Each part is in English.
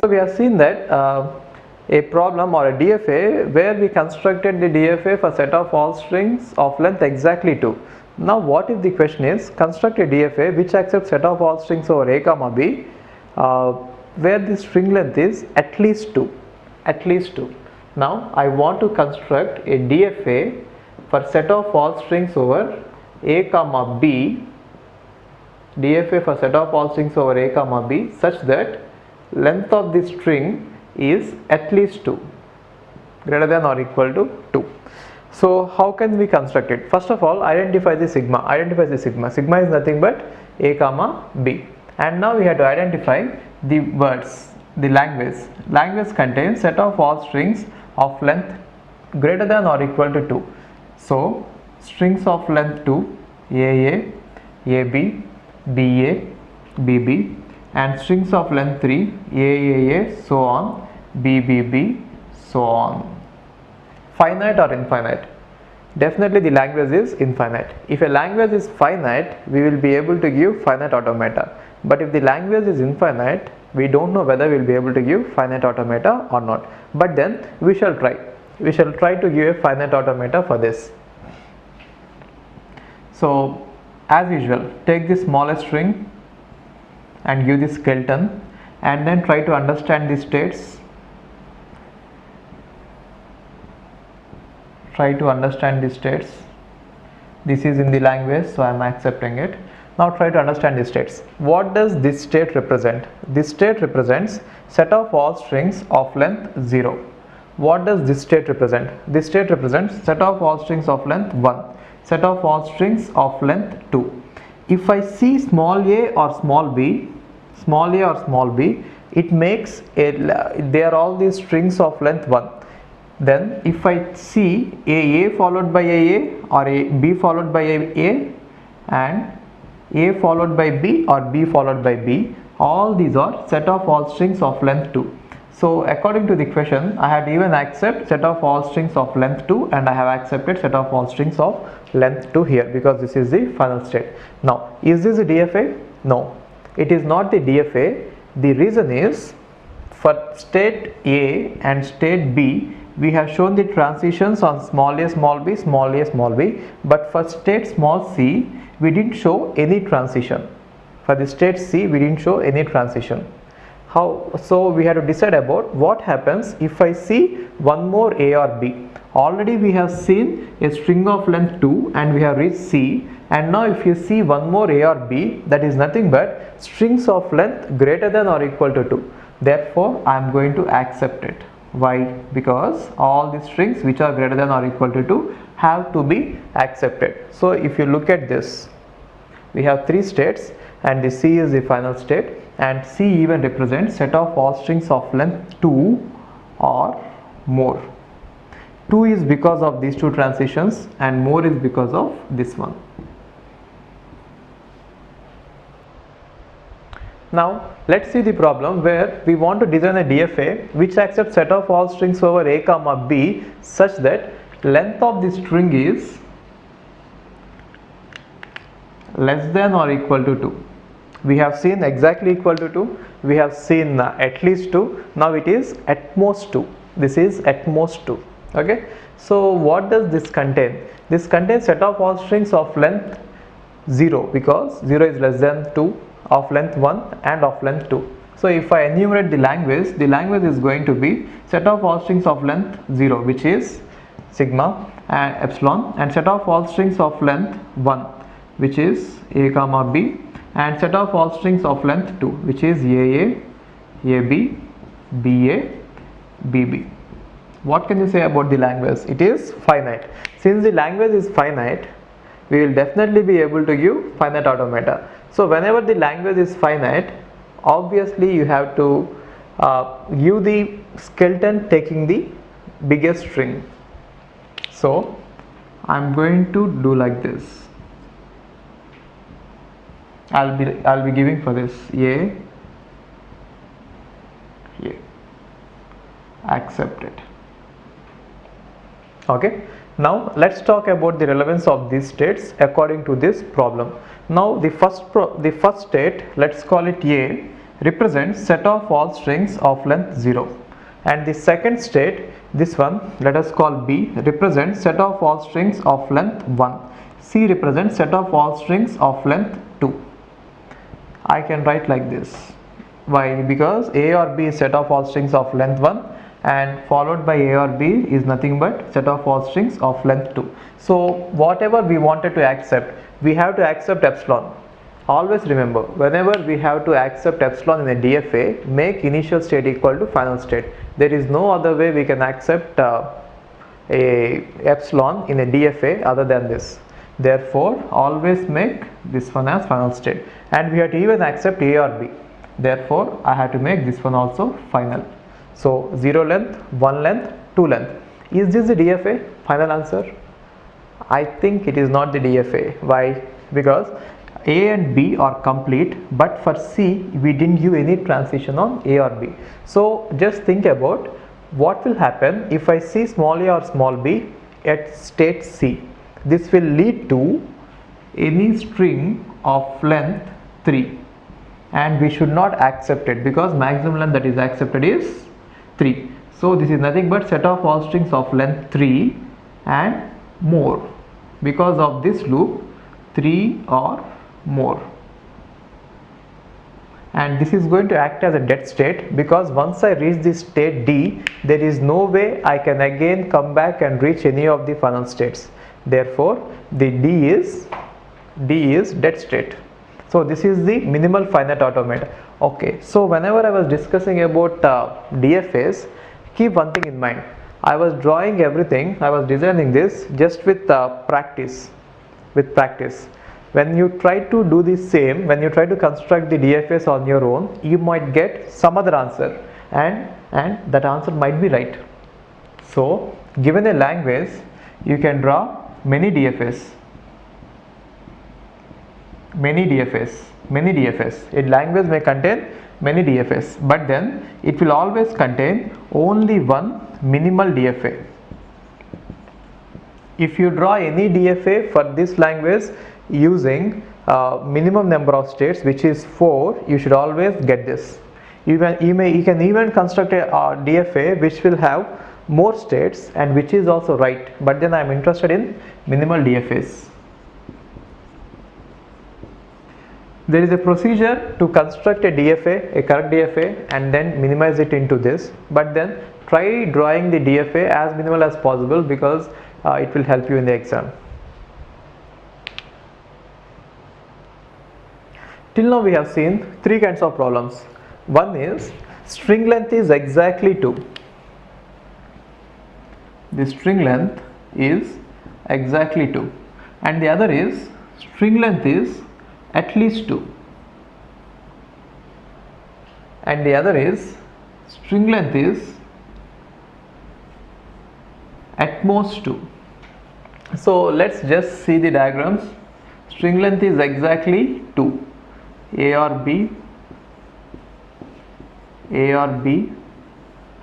we have seen that a problem or a DFA where we constructed the DFA for set of all strings of length exactly 2. Now what if the question is construct a DFA which accepts set of all strings over a comma b where the string length is at least 2. Now I want to construct a DFA for set of all strings over a comma b, DFA for set of all strings over a comma b such that length of the string is at least 2, greater than or equal to 2. So how can we construct it? First of all, identify the sigma. Sigma is nothing but a comma b. And now we have to identify the words, the language. Language contains set of all strings of length greater than or equal to 2. So strings of length 2, AA, AB, BA, BB, and strings of length 3, AAA, so on, BBB, so on. Finite or infinite? Definitely the language is infinite. If a language is finite, we will be able to give finite automata. But if the language is infinite, we don't know whether we will be able to give finite automata or not. But then we shall try. We shall try to give a finite automata for this. So as usual, take the smallest string and give the skeleton and then try to understand the states. This is in the language, so I am accepting it. Now try to understand the states. What does this state represent? This state represents set of all strings of length 0. What does this state represent? This state represents set of all strings of length 1, set of all strings of length 2. If I see small a or small b, it makes they are all these strings of length 1. Then if I see a followed by a or a b followed by a and a followed by b or b followed by b, all these are set of all strings of length 2. So according to the question, I had even accept set of all strings of length 2 and I have accepted set of all strings of length 2 here because this is the final state. Now is this a DFA? No, it is not the DFA. The reason is for state A and state B we have shown the transitions on small a small b, but for state small c we didn't show any transition. For the state C we didn't show any transition. How? So we have to decide about what happens if I see one more a or b. Already we have seen a string of length 2 and we have reached C, and now if you see one more a or b, that is nothing but strings of length greater than or equal to 2. Therefore I am going to accept it. Why? Because all the strings which are greater than or equal to 2 have to be accepted. So if you look at this, we have 3 states and the C is the final state, and C even represents set of all strings of length 2 or more. 2 is because of these 2 transitions and more is because of this one. Now let's see the problem where we want to design a DFA which accepts set of all strings over a comma b such that length of the string is less than or equal to 2. We have seen exactly equal to 2, we have seen at least 2, now it is at most 2. This is at most 2. Okay, so what does this contain? This contains set of all strings of length 0 because 0 is less than 2, of length 1 and of length 2. So if I enumerate the language is going to be set of all strings of length 0 which is sigma and epsilon, and set of all strings of length 1 which is a comma b, and set of all strings of length 2 which is AA, AB, BA, BB. What can you say about the language? It is finite. Since the language is finite, we will definitely be able to give finite automata. So whenever the language is finite, obviously you have to give the skeleton taking the biggest string. So I am going to do like this. I'll be giving for this a, accept it. Okay, now let's talk about the relevance of these states according to this problem. Now the first state, let's call it A, represents set of all strings of length 0. And the second state, this one, let us call B, represents set of all strings of length 1. C represents set of all strings of length 2. I can write like this. Why? Because A or B is set of all strings of length 1 and followed by A or B is nothing but set of all strings of length 2. So whatever we wanted to accept, we have to accept epsilon. Always remember, whenever we have to accept epsilon in a DFA, make initial state equal to final state. There is no other way we can accept a epsilon in a DFA other than this. Therefore, always make this one as final state, and we have to even accept A or B. Therefore, I have to make this one also final. So 0 length, 1 length, 2 length. Is this the DFA? Final answer? I think it is not the DFA. Why? Because A and B are complete, but for C we didn't give any transition on A or B. So just think about what will happen if I see small a or small b at state C. This will lead to any string of length 3, and we should not accept it because maximum length that is accepted is 3. So this is nothing but set of all strings of length 3 and more. Because of this loop, 3 or more, and this is going to act as a dead state, because once I reach this state D, there is no way I can again come back and reach any of the final states. Therefore the D is dead state. So this is the minimal finite automata. Okay, so whenever I was discussing about DFAs, keep one thing in mind. I was drawing everything, I was designing this just with practice. When you try to do the same, when you try to construct the DFAs on your own, you might get some other answer, and that answer might be right. So given a language, you can draw many DFAs. A language may contain many DFAs, but then it will always contain only one minimal DFA. If you draw any DFA for this language using minimum number of states, which is 4, you should always get this. You can even construct a DFA which will have more states and which is also right, but then I am interested in minimal DFAs. There is a procedure to construct a DFA, a correct DFA, and then minimize it into this, but then try drawing the DFA as minimal as possible, because it will help you in the exam. Till now we have seen 3 kinds of problems. One is string length is exactly 2. The string length is exactly 2, and the other is string length is at least 2, and the other is string length is at most 2. So let's just see the diagrams. String length is exactly 2. A or B,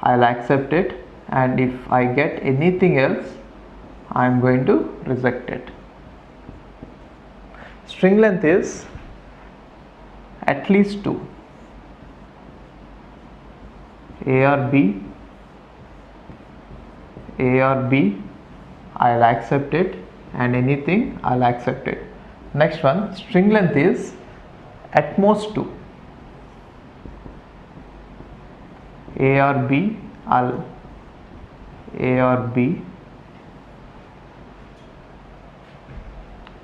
I'll accept it, and if I get anything else, I'm going to reject it. String length is at least 2. A or B, I'll accept it, and anything I'll accept it. Next one, string length is at most 2. A or B,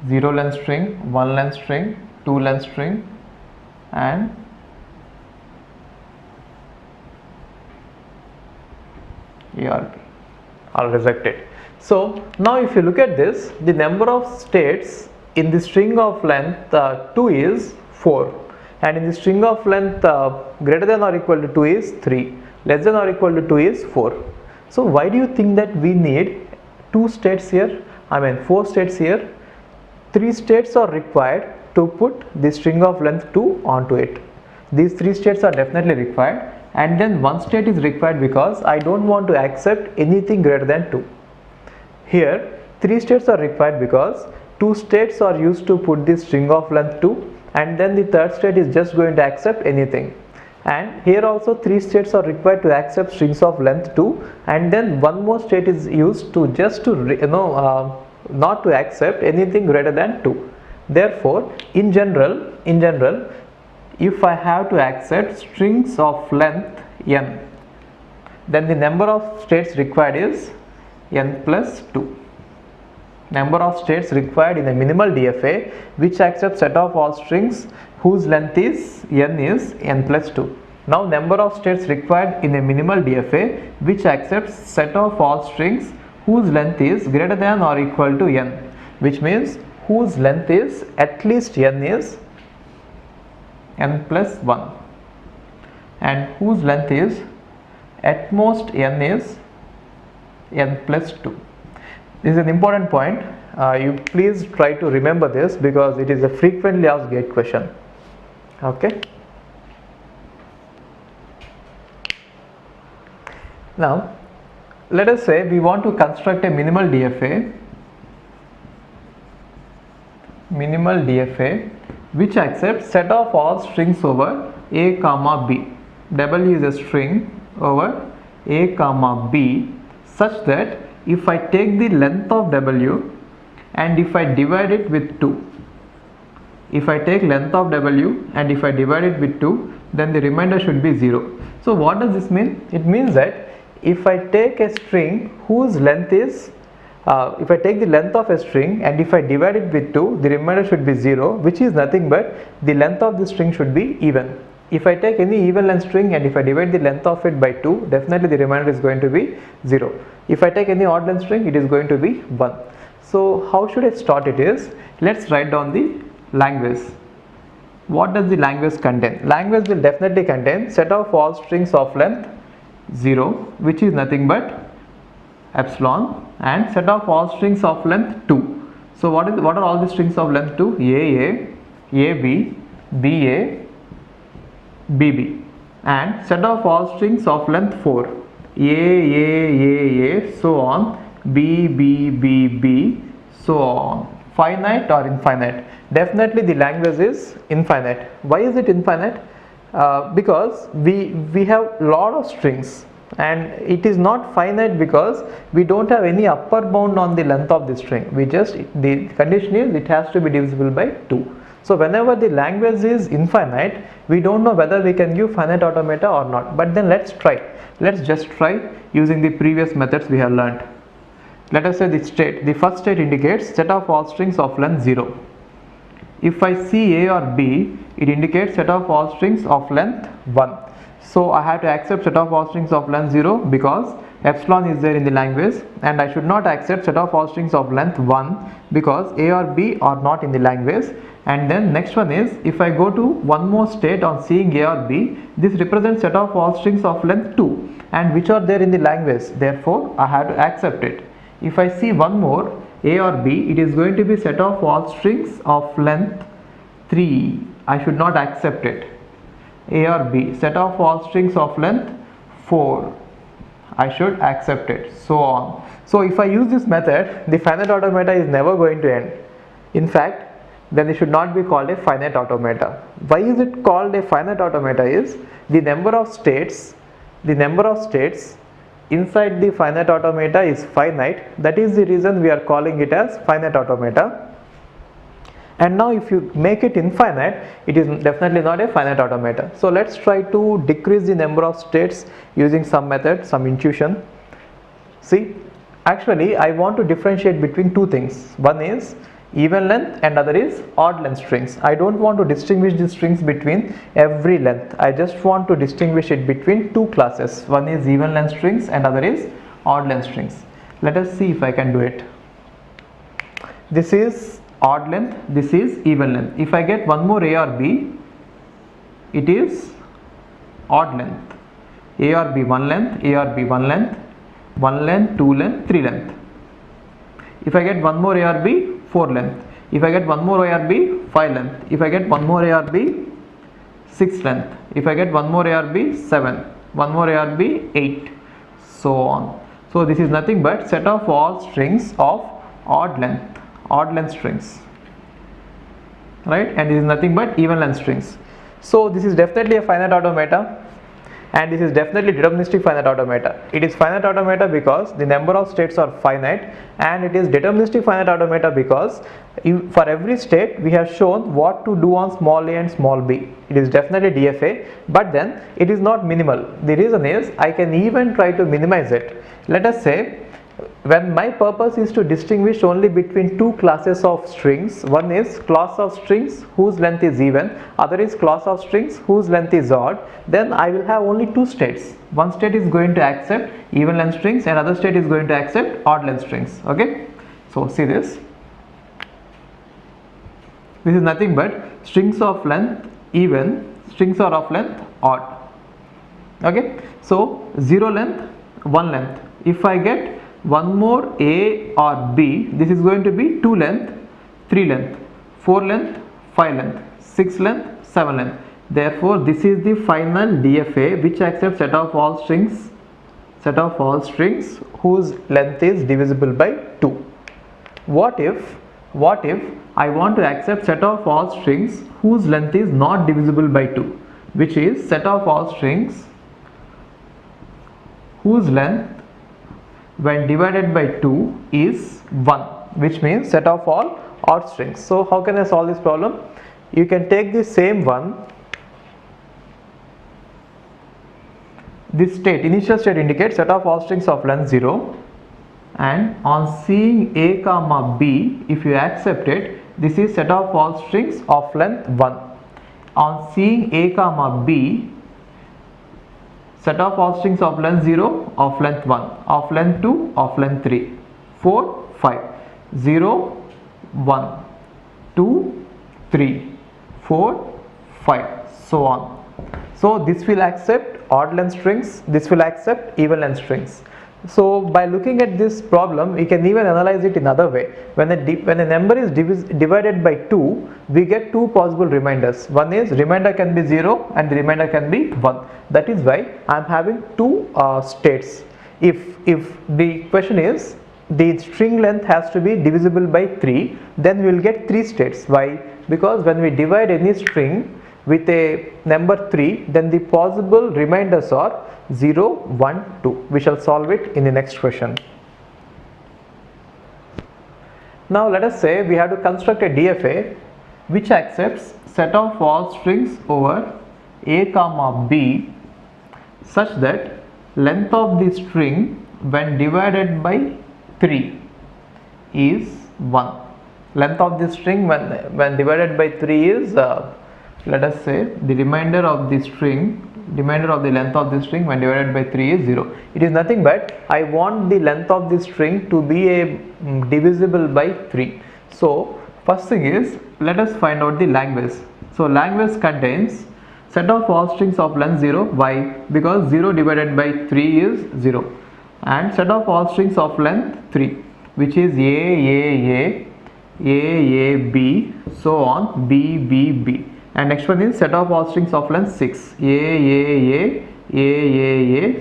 zero length string, 1 length string, 2 length string, and A or B. I'll reject it. So now if you look at this, the number of states in the string of length 2 is 4, and in the string of length greater than or equal to 2 is 3, less than or equal to 2 is 4. So why do you think that we need 2 states here? 4 states here. 3 states are required to put the string of length 2 onto it. These 3 states are definitely required, and then 1 state is required because I don't want to accept anything greater than 2. Here 3 states are required because 2 states are used to put the string of length 2, and then the third state is just going to accept anything. and here also 3 states are required to accept strings of length 2, and then one more state is used to just to not to accept anything greater than 2. Therefore, in general, if I have to accept strings of length n, then the number of states required is n plus 2. Number of states required in a minimal DFA which accepts set of all strings whose length is n plus 2. Now number of states required in a minimal DFA which accepts set of all strings whose length is greater than or equal to n, which means whose length is at least n is n plus 1 and whose length is at most n is n plus 2. This is an important point. You please try to remember this because it is a frequently asked gate question. Okay. Now, let us say we want to construct a minimal DFA which accepts set of all strings over a comma b. W is a string over a comma b such that if I take the length of W and if I divide it with 2, if I take length of W and if I divide it with 2, then the remainder should be 0. So what does this mean? It means that if I take a string whose length is if I take the length of a string and if I divide it with 2, the remainder should be 0, which is nothing but the length of the string should be even. If I take any even length string and if I divide the length of it by 2, definitely the remainder is going to be 0. If I take any odd length string, it is going to be 1. So how should I start it is, let's write down the language. What does the language contain? Language will definitely contain set of all strings of length 0, which is nothing but epsilon, and set of all strings of length 2. So what are all the strings of length 2? AA, AB, BA, BB, and set of all strings of length 4, A, so on, B, B, B, B, so on. Finite or infinite? Definitely the language is infinite. Why is it infinite? Because we have lot of strings, and it is not finite because we don't have any upper bound on the length of the string. The condition is it has to be divisible by 2. So whenever the language is infinite, we don't know whether we can give finite automata or not. But then let's just try using the previous methods we have learned. Let us say the first state indicates set of all strings of length 0. If I see A or B, it indicates set of all strings of length 1. So I have to accept set of all strings of length 0 because epsilon is there in the language, and I should not accept set of all strings of length 1 because A or B are not in the language. And then next one is, if I go to one more state on seeing A or B, this represents set of all strings of length 2 and which are there in the language, therefore I have to accept it. If I see one more A or B, it is going to be set of all strings of length 3, I should not accept it. A or B, set of all strings of length 4, I should accept it, so on. So if I use this method, the finite automata is never going to end. In fact, then it should not be called a finite automata. Why is it called a finite automata? Is the number of states inside the finite automata is finite. That is the reason we are calling it as finite automata. And now if you make it infinite, it is definitely not a finite automata. So let's try to decrease the number of states using some method, some intuition. See, actually I want to differentiate between two things. One is even length and other is odd length strings. I don't want to distinguish the strings between every length. I just want to distinguish it between two classes. One is even length strings and other is odd length strings. Let us see if I can do it. This is odd length, this is even length. If I get one more A or B, it is odd length. A or B 1 length, A or B 1 length, 1 length, 2 length, 3 length. If I get one more A or B, 4 length. If I get one more A or B, 5 length. If I get one more A or B, 6 length. If I get one more A or B, 7. One more A or B, 8. So on. So this is nothing but set of all strings of odd length strings, right? And this is nothing but even length strings. So this is definitely a finite automata, and this is definitely deterministic finite automata. It is finite automata because the number of states are finite, and it is deterministic finite automata because for every state we have shown what to do on small a and small b. It is definitely DFA, but then it is not minimal. The reason is I can even try to minimize it. Let us say when my purpose is to distinguish only between two classes of strings, one is class of strings whose length is even, other is class of strings whose length is odd, then I will have only two states. One state is going to accept even length strings and other state is going to accept odd length strings. Okay, so see this. This is nothing but strings of length even, strings are of length odd. Okay, so 0 length, 1 length. If I get one more a or b, this is going to be 2 length, 3 length, 4 length, 5 length, 6 length, 7 length. Therefore this is the final DFA which accepts set of all strings whose length is divisible by 2. What if I want to accept set of all strings whose length is not divisible by 2, which is set of all strings whose length when divided by 2 is 1, which means set of all odd strings. So how can I solve this problem? You can take the same one, this state, initial state indicates set of all strings of length 0, and on seeing a comma b, if you accept it, this is set of all strings of length 1. On seeing a comma b, set of all strings of length 0, of length 1, of length 2, of length 3, 4, 5, 0, 1, 2, 3, 4, 5, so on. So this will accept odd length strings, this will accept even length strings. So by looking at this problem, we can even analyze it in another way. When a number is divided by 2, we get two possible remainders. One is remainder can be 0 and the remainder can be 1. That is why I am having two states. If the question is the string length has to be divisible by 3, then we will get 3 states. Why? Because when we divide any string with a number 3, then the possible remainders are 0, 1, 2. We shall solve it in the next question. Now let us say we have to construct a DFA which accepts set of all strings over a comma b such that length of the string when divided by 3 is 1. Length of the string when divided by 3 is let us say the remainder of the length of the string when divided by 3 is 0. It is nothing but I want the length of the string to be a divisible by 3. So first thing is, let us find out the language. So language contains set of all strings of length 0. Why? Because 0 divided by 3 is 0, and set of all strings of length 3, which is a, b, so on, b. And next one is set of all strings of length 6, a,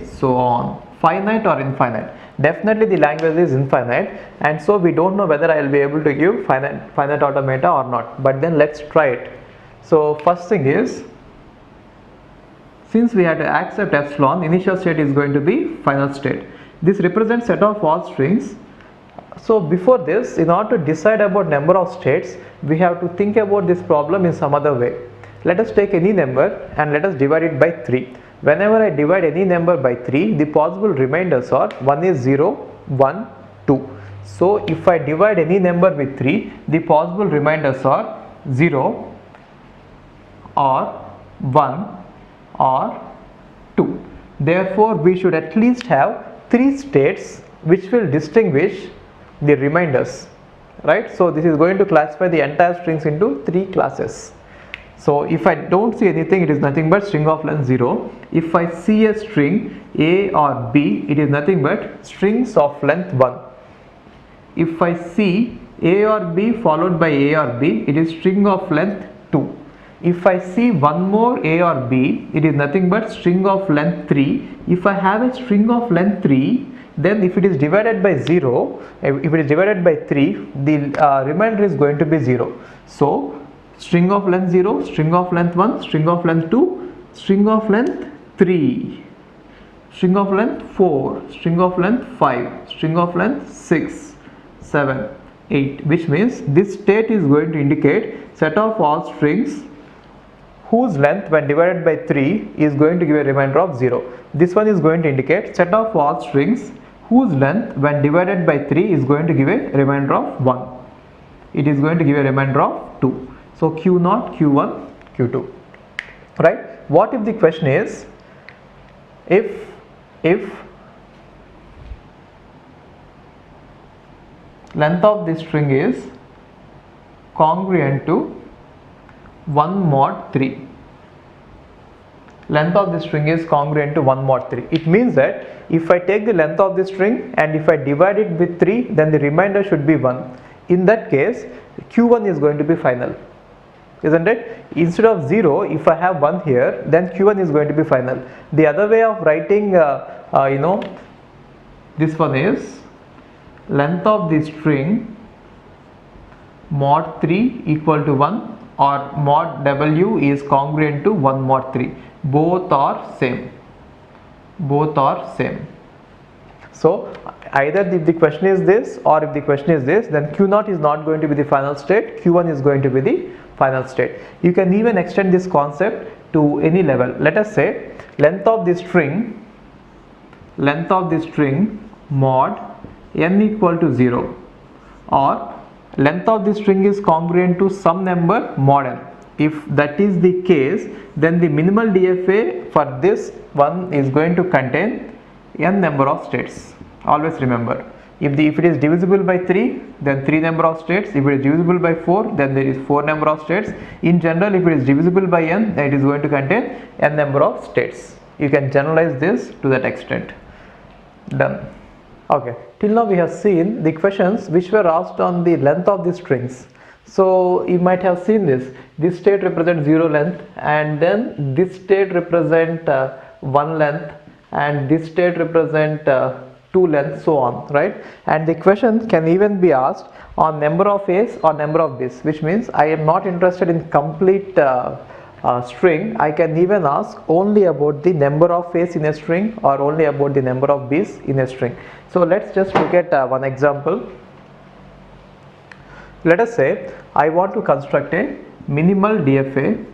so on. Finite or infinite? Definitely the language is infinite, and so we don't know whether I will be able to give finite automata or not, but then let's try it. So first thing is, since we had to accept epsilon, initial state is going to be final state. This represents set of all strings. So before this, in order to decide about number of states, we have to think about this problem in some other way. Let us take any number and let us divide it by 3. Whenever I divide any number by 3, the possible remainders are one is 0, 1, 2. So if I divide any number with 3, the possible remainders are 0 or 1 or 2. Therefore we should at least have 3 states which will distinguish the remainders, right? So this is going to classify the entire strings into 3 classes. So if I don't see anything, it is nothing but string of length 0. If I see a string a or b, it is nothing but strings of length 1. If I see a or b followed by a or b, it is string of length 2. If I see one more a or b, it is nothing but string of length 3. If I have a string of length 3, then if it is divided by 0, if it is divided by 3, the remainder is going to be 0. So string of length 0, string of length 1, string of length 2, string of length 3, string of length 4, string of length 5, string of length 6, 7, 8, which means this state is going to indicate set of all strings whose length when divided by 3 is going to give a remainder of 0. This one is going to indicate set of all strings whose length when divided by 3 is going to give a remainder of 1. It is going to give a remainder of 2. So Q0, Q1, Q2. Right? What if the question is if length of this string is congruent to 1 mod 3. Length of the string is congruent to 1 mod 3. It means that if I take the length of the string and if I divide it with 3, then the remainder should be 1. In that case, Q1 is going to be final, isn't it? Instead of 0, if I have 1 here, then Q1 is going to be final. The other way of writing, this one is length of the string mod 3 equal to 1, or mod W is congruent to 1 mod 3. Both are same. Both are same. So either if the question is this or if the question is this, then Q0 is not going to be the final state, Q1 is going to be the final state. You can even extend this concept to any level. Let us say length of the string mod n equal to 0, or length of the string is congruent to some number mod n. If that is the case, then the minimal DFA for this one is going to contain n number of states. Always remember, if it is divisible by 3, then 3 number of states. If it is divisible by 4, then there is 4 number of states. In general, if it is divisible by n, then it is going to contain n number of states. You can generalize this to that extent. Done. Okay, till now we have seen the questions which were asked on the length of the strings. So you might have seen this state represents 0 length, and then this state represent 1 length, and this state represent 2 length, so on, right? And the question can even be asked on number of A's or number of B's, which means I am not interested in complete string. I can even ask only about the number of A's in a string or only about the number of B's in a string. So let's just look at one example. Let us say I want to construct a minimal DFA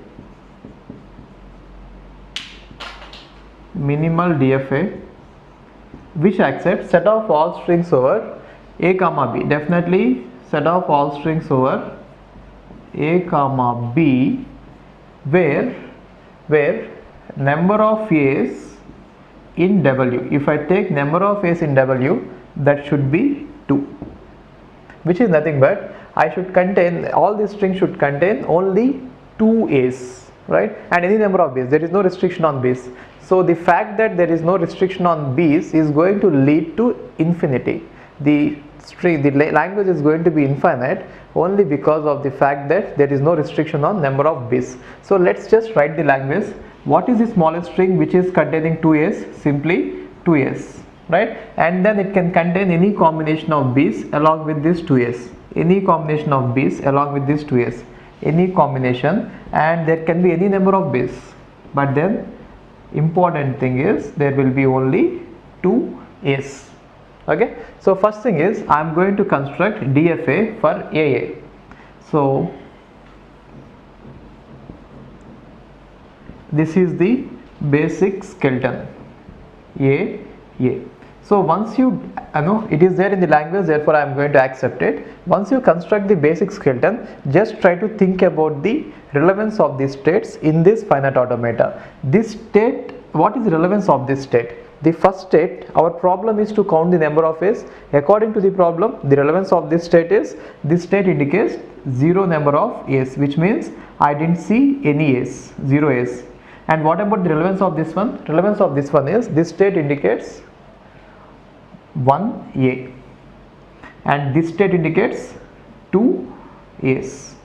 which accepts set of all strings over a comma b. Definitely set of all strings over a comma b, where number of A's in W, if I take number of A's in W, that should be 2, which is nothing but I should contain, all these strings should contain only 2 A's, right? And any number of B's. There is no restriction on B's. So the fact that there is no restriction on B's is going to lead to infinity. The language is going to be infinite only because of the fact that there is no restriction on number of B's. So let's just write the language. What is the smallest string which is containing 2 A's? Simply 2 A's, right? And then it can contain any combination of B's along with this 2 A's. Any combination of B's along with this 2 A's. Any combination, and there can be any number of B's. But then important thing is there will be only 2 A's. Okay, so first thing is I am going to construct DFA for AA. So this is the basic skeleton AA. So once you know it is there in the language, therefore I am going to accept it. Once you construct the basic skeleton, just try to think about the relevance of these states in this finite automata. This state, what is the relevance of this state? The first state, our problem is to count the number of A's. According to the problem, the relevance of this state is, this state indicates 0 number of A's, which means I didn't see any A's, 0 A's. And what about the relevance of this one? Relevance of this one is, this state indicates 1A, and this state indicates 2 A's.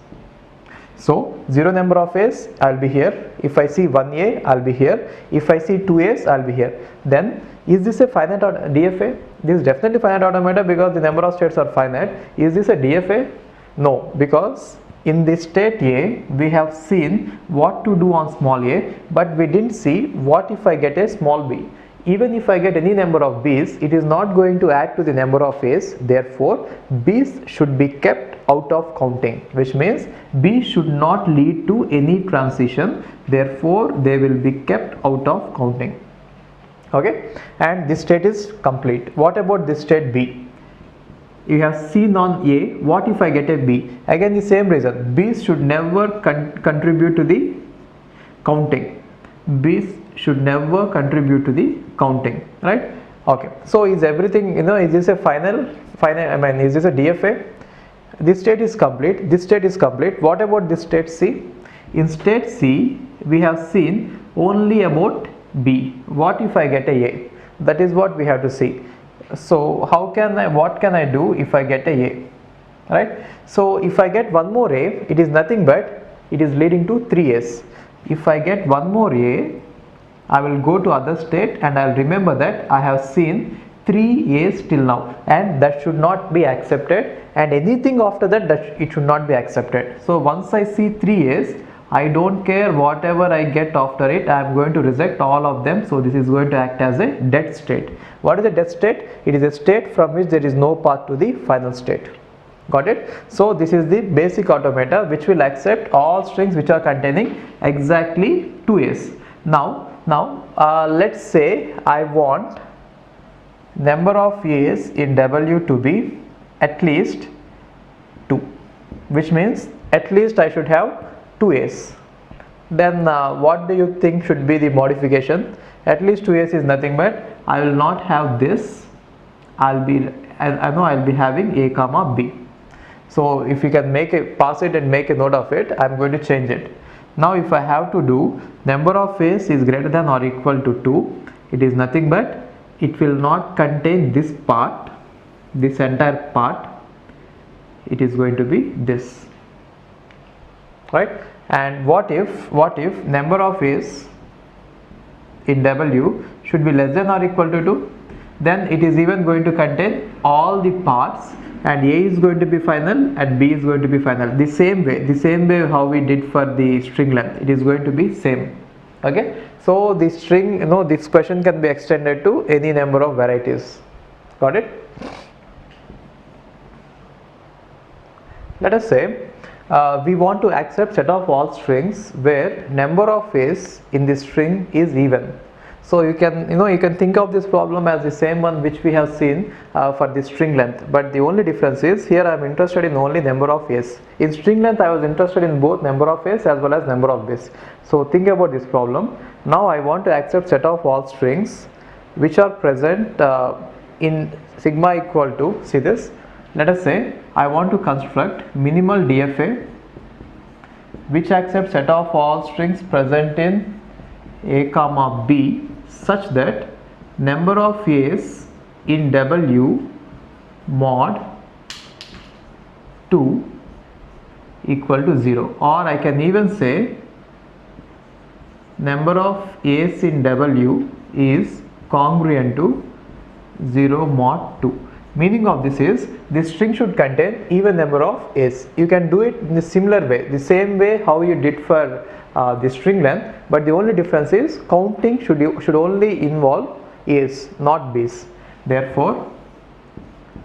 So 0 number of A's, I'll be here. If I see 1A, I'll be here. If I see 2 A's, I'll be here. Then is this a finite DFA? This is definitely finite automata because the number of states are finite. Is this a DFA? No, because in this state A, we have seen what to do on small a, but we didn't see what if I get a small b. Even if I get any number of b's, it is not going to add to the number of a's. Therefore, b's should be kept out of counting, which means b should not lead to any transition. Therefore, they will be kept out of counting. Okay, and this state is complete. What about this state b? You have seen on a, what if I get a b? Again the same reason, b's should never contribute to the counting. B's should never contribute to the counting, right? Okay, so is everything, is this a final, is this a DFA? This state is complete, this state is complete. What about this state C? In state C, we have seen only about b. What if I get a? That is what we have to see. So what can I do if I get a, right? So if I get one more a, it is nothing but it is leading to 3a's. If I get one more a, I will go to other state and I will remember that I have seen 3a's till now, and that should not be accepted, and anything after that, it should not be accepted. So once I see 3a's, I don't care whatever I get after it, I am going to reject all of them. So this is going to act as a dead state. What is a dead state? It is a state from which there is no path to the final state. Got it? So this is the basic automata which will accept all strings which are containing exactly 2a's. Now let's say I want number of a's in W to be at least 2, which means at least I should have 2a's. Then what do you think should be the modification? At least 2a's is nothing but I will not have this. I know I'll be having a comma b. So if you can pass it and make a note of it, I'm going to change it. Now if I have to do number of a's is greater than or equal to 2, it is nothing but it will not contain this part, this entire part. It is going to be this, right? And what if number of a's in W should be less than or equal to 2? Then it is even going to contain all the parts, and a is going to be final and b is going to be final. The same way how we did for the string length, it is going to be same. Okay, so the string, this question can be extended to any number of varieties. Got it? Let us say we want to accept set of all strings where number of a's in the string is even. So you can think of this problem as the same one which we have seen for the string length, but the only difference is here I am interested in only number of a's. In string length I was interested in both number of a's as well as number of b's. So think about this problem. Now I want to accept set of all strings which are present in sigma equal to, see this, let us say I want to construct minimal DFA which accepts set of all strings present in a comma b such that number of a's in W mod 2 equal to 0, or I can even say number of a's in W is congruent to 0 mod 2. Meaning of this is this string should contain even number of a's. You can do it in a similar way, the same way how you did for the string length, but the only difference is counting should only involve a's, not b's. Therefore,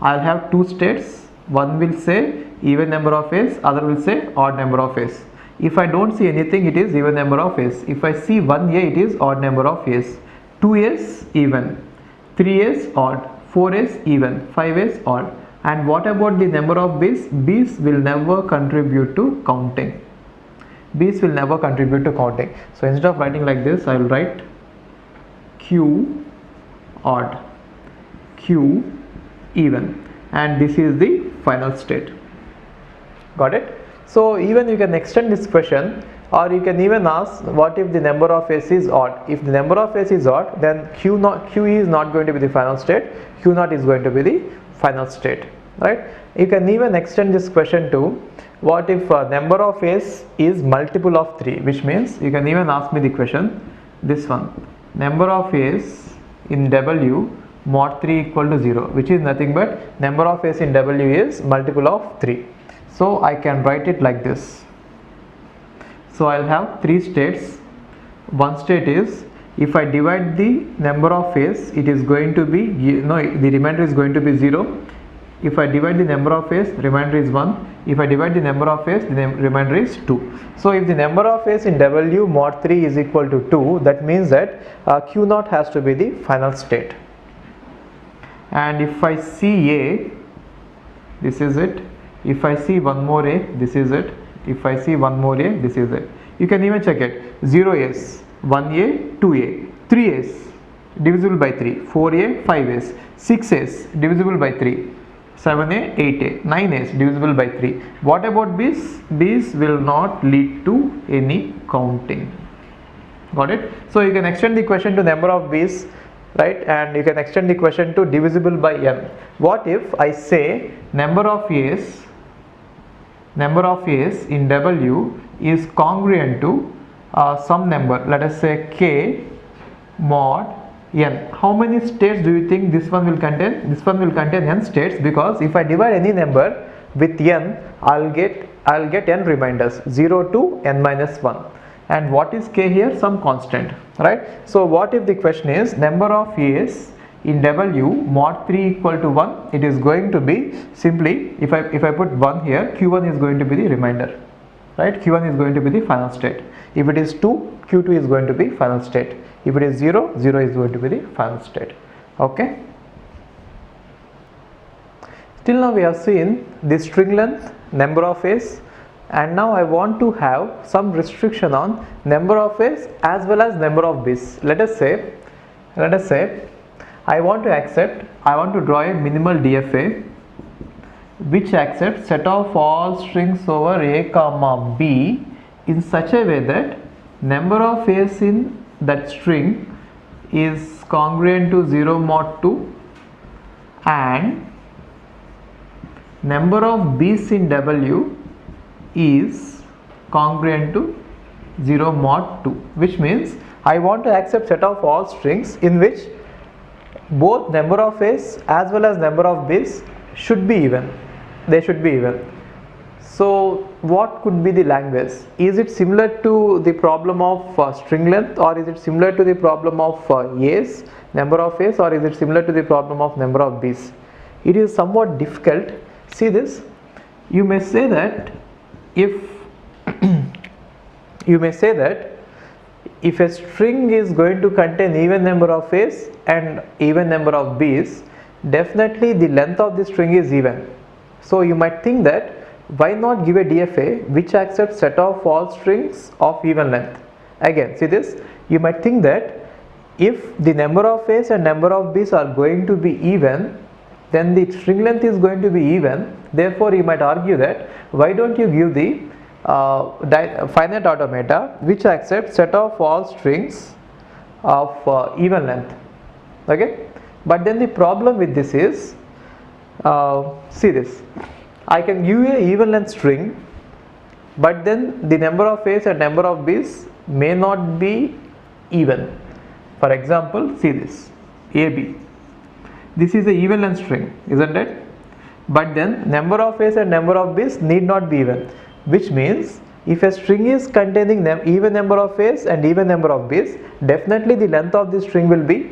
I'll have two states. One will say even number of a's, other will say odd number of a's. If I don't see anything, it is even number of a's. If I see 1a, it is odd number of a's. 2a's even, 3a's odd, 4a's even, 5a's odd. And what about the number of b's? B's will never contribute to counting. B's will never contribute to counting. So instead of writing like this, I will write Q odd, Q even, and this is the final state. Got it? So even you can extend this question, or you can even ask what if the number of a's is odd. If the number of a's is odd, then Q is not going to be the final state, Q naught is going to be the final state, right? You can even extend this question to what if number of a's is multiple of 3, which means you can even ask me the question, this one, number of a's in W mod 3 equal to 0, which is nothing but number of a's in W is multiple of 3. So I can write it like this. So I'll have three states. One state is, if I divide the number of A's, it is going to be, the remainder is going to be 0. If I divide the number of A's, remainder is 1. If I divide the number of A's, the remainder is 2. So if the number of A's in W mod 3 is equal to 2, that means that Q0 has to be the final state. And if I see A, this is it. If I see one more A, this is it. If I see one more A, this is it. You can even check it. 0 A's, 1 A, 2 A, 3 A's divisible by 3, 4 A, 5 A's, 6 A's divisible by 3, 7A, 8A, 9 A's divisible by 3. What about B's? B's will not lead to any counting. Got it? So you can extend the question to number of B's, right? And you can extend the question to divisible by n. What if I say number of A's in W is congruent to some number, let us say k mod n. How many states do you think this one will contain? This one will contain n states, because if I divide any number with n, I'll get n reminders, 0 to n minus 1. And what is k here? Some constant, right? So what if the question is number of A's in W mod 3 equal to 1? It is going to be simply, if I put 1 here, Q1 is going to be the remainder, right? Q1 is going to be the final state. If it is 2, Q2 is going to be final state. If it is 0, 0 is going to be the final state. Okay. Till now we have seen the string length, number of A's, and now I want to have some restriction on number of A's as well as number of B's. Let us say I want to draw a minimal DFA which accepts set of all strings over A comma B in such a way that number of A's in that string is congruent to 0 mod 2 and number of B's in W is congruent to 0 mod 2, which means I want to accept set of all strings in which both number of A's as well as number of B's should be even. They should be even. So what could be the language? Is it similar to the problem of string length, or is it similar to the problem of A's, number of A's, or is it similar to the problem of number of B's? It is somewhat difficult. See this, you may say that if if a string is going to contain even number of A's and even number of B's, definitely the length of the string is even. So you might think that why not give a DFA which accepts set of all strings of even length. Again, see this, you might think that if the number of A's and number of B's are going to be even, then the string length is going to be even. Therefore you might argue that why don't you give the finite automata which accepts set of all strings of even length. Okay, but then the problem with this is, see this, I can give you a even length string, but then the number of A's and number of B's may not be even. For example, see this, AB, this is a even length string, isn't it? But then number of A's and number of B's need not be even, which means if a string is containing even number of A's and even number of B's, definitely the length of the string will be,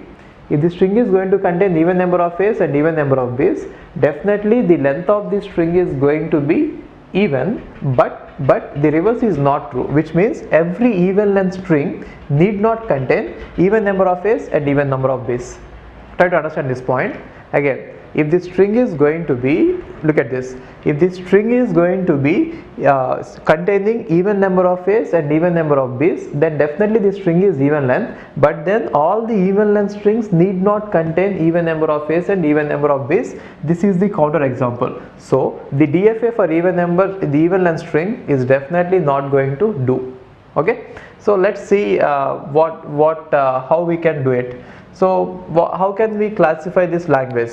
if the string is going to contain even number of A's and even number of B's, definitely the length of the string is going to be even, but the reverse is not true, which means every even length string need not contain even number of A's and even number of B's. Try to understand this point. Again, if the string is going to be, look at this, if the string is going to be containing even number of A's and even number of B's, then definitely the string is even length, but then all the even length strings need not contain even number of A's and even number of B's. This is the counter example. So the DFA for the even length string is definitely not going to do. Okay, so let's see how we can do it. So how can we classify this language?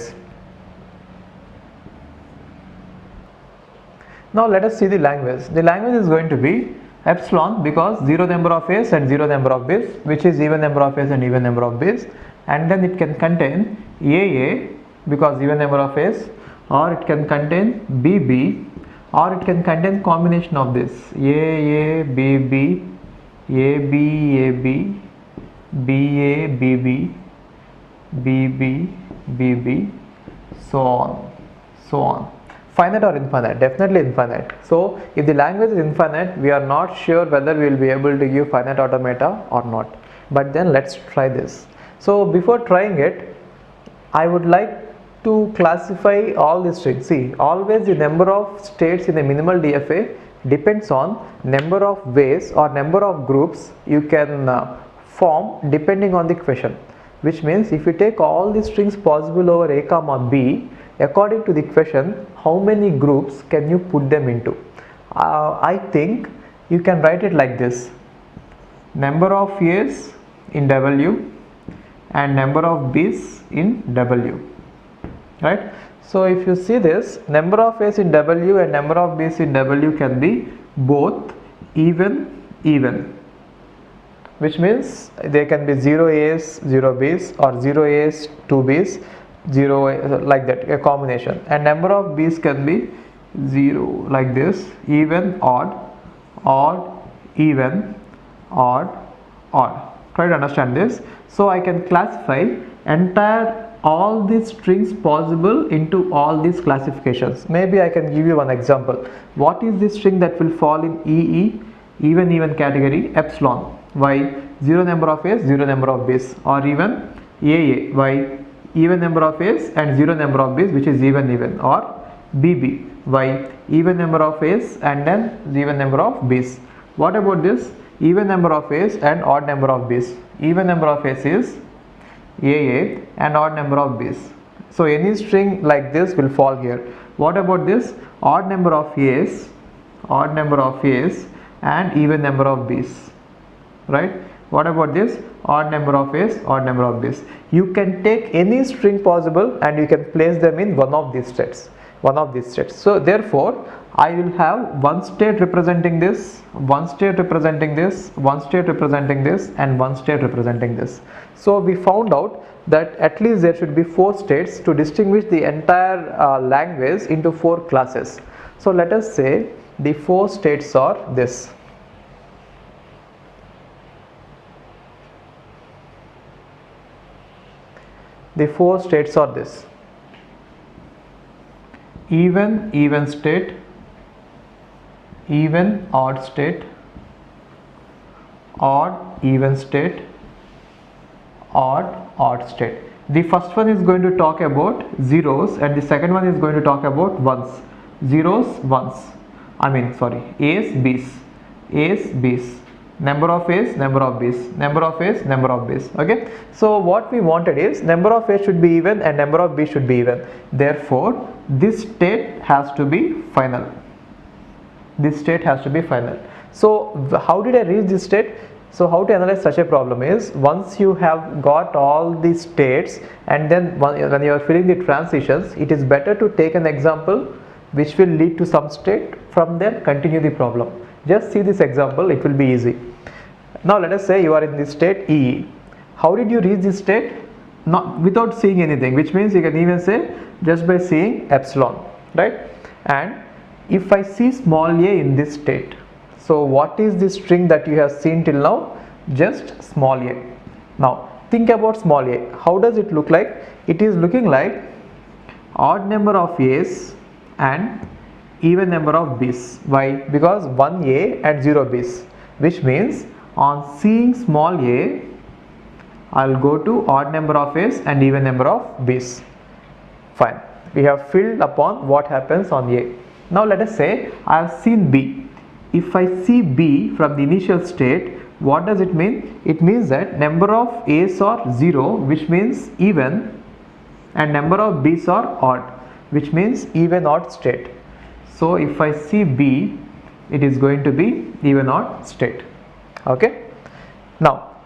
Now let us see the language. The language is going to be epsilon, because 0 number of A's and 0 number of B's, which is even number of A's and even number of B's, and then it can contain AA because even number of A's, or it can contain BB or it can contain combination of this A, B, B, A, B, A, B, B, A, B, B, B, B, B, B, so on, so on. Finite or infinite? Definitely infinite. So if the language is infinite, we are not sure whether we will be able to give finite automata or not. But then let's try this. So before trying it, I would like to classify all these strings. See, always the number of states in a minimal DFA depends on number of ways or number of groups you can form depending on the question. Which means if you take all the strings possible over A comma B, according to the question, how many groups can you put them into? I think you can write it like this: number of A's in W and number of B's in W, right? So if you see this, number of A's in W and number of B's in W can be both even, which means they can be 0 A's, 0 B's, or 0 A's, 2 B's, 0 A, like that, a combination. And number of B's can be 0 like this, even, odd, even, odd. Try to understand this. So I can classify entire all these strings possible into all these classifications. Maybe I can give you one example. What is this string that will fall in EE, even category? Epsilon. Why? 0 number of A's, 0 number of B's. Or even AA. Why? Even number of A's and 0 number of B's, which is even. Or BB. Why? Even number of A's and then even number of B's. What about this? Even number of A's and odd number of B's. Even number of A's is AA and odd number of B's. So any string like this will fall here. What about this? Odd number of A's and even number of B's, right? What about this? Odd number of A's, odd number of B's. You can take any string possible and you can place them in one of these states. So therefore I will have one state representing this, one state representing this, one state representing this, and one state representing this. So we found out that at least there should be 4 states to distinguish the entire language into 4 classes. So let us say the 4 states are this. The 4 states are this: even state, even odd state, odd even state, odd state. The first one is going to talk about zeros and the second one is going to talk about ones. Zeros, ones. A's, B's. Number of A's, number of B's, number of A's, number of B's. Okay, so what we wanted is number of A's should be even and number of B's should be even. Therefore this state has to be final. So how did I reach this state? So how to analyze such a problem is, once you have got all the states and then when you are filling the transitions, it is better to take an example which will lead to some state. From there continue the problem. Just see this example, it will be easy. Now let us say you are in the state EE. How did you reach this state? Not without seeing anything, which means you can even say just by seeing epsilon, right? And if I see small a in this state, so what is the string that you have seen till now? Just small a. Now think about small a. How does it look like? It is looking like odd number of A's and even number of B's. Why? Because 1 A and 0 B's, which means on seeing small a, I'll go to odd number of A's and even number of B's. Fine. We have filled upon what happens on A. Now let us say I have seen B. If I see B from the initial state, what does it mean? It means that number of A's are 0, which means even, and number of B's are odd, which means even odd state. So if I see B, it is going to be even odd state. Okay. Now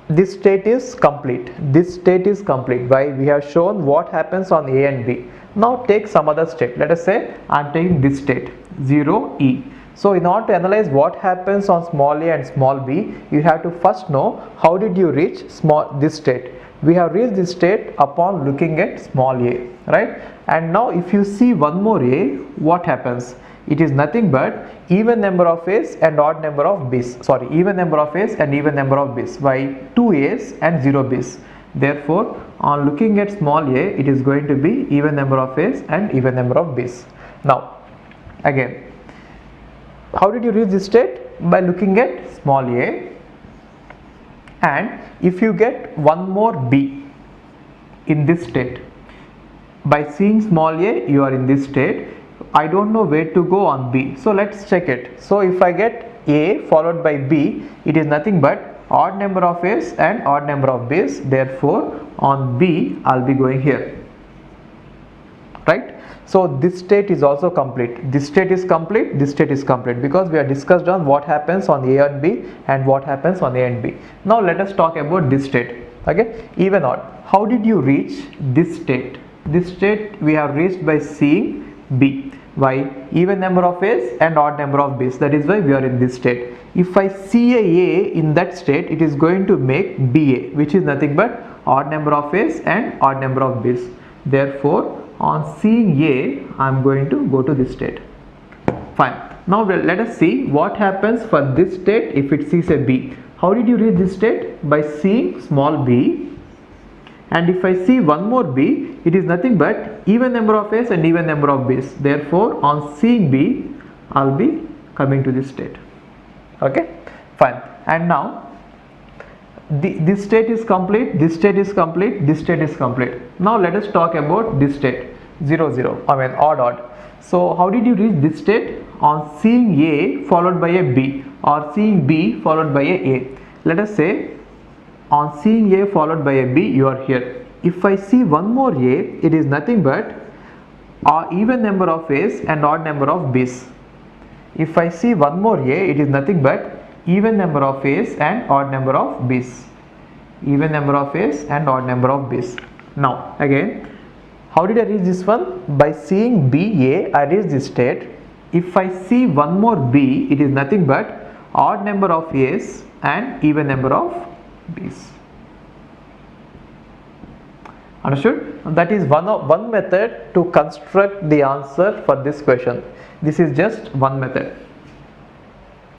this state is complete. Why? We have shown what happens on A and B. Now take some other state. Let us say I am taking this state 0E. So in order to analyze what happens on small a and small b, you have to first know how did you reach this state. We have reached this state upon looking at small a, right? And now if you see one more a, what happens? it is nothing but even number of A's and odd number of B's. Sorry, even number of A's and even number of B's by 2 A's and 0 B's. Therefore, on looking at small a, it is going to be even number of A's and even number of B's. Now, again, how did you reach this state? By looking at small a, and if you get one more B in this state, by seeing small a, you are in this state. I don't know where to go on B, so let's check it. So if I get A followed by B, it is nothing but odd number of A's and odd number of B's. Therefore, on B, I'll be going here, right? So this state is also complete. This state is complete, this state is complete, because we are discussed on what happens on A and B and what happens on A and B. Now let us talk about this state. Okay, even odd. How did you reach this state? This state we have reached by seeing B, by even number of A's and odd number of B's. That is why we are in this state. If I see a in that state, it is going to make BA, which is nothing but odd number of A's and odd number of B's. Therefore, on seeing A, I am going to go to this state. Fine. Now let us see what happens for this state if it sees a B. How did you reach this state? By seeing small b, and if I see one more B, it is nothing but even number of A's and even number of B's. Therefore, on seeing B, I'll be coming to this state. Okay, fine. And now this state is complete, this state is complete, this state is complete. Now let us talk about this state, 0 0, I mean odd odd. So how did you reach this state? On seeing A followed by a B, or seeing B followed by a. Let us say on seeing A followed by a B, you are here. If I see one more A, it is nothing but even number of A's and odd number of B's. If I see one more A, it is nothing but even number of A's and odd number of B's. Even number of A's and odd number of B's. Now again, how did I reach this one? By seeing BA, I reached this state. If I see one more B, it is nothing but odd number of A's and even number of B's. Understood? That is one method to construct the answer for this question. This is just one method.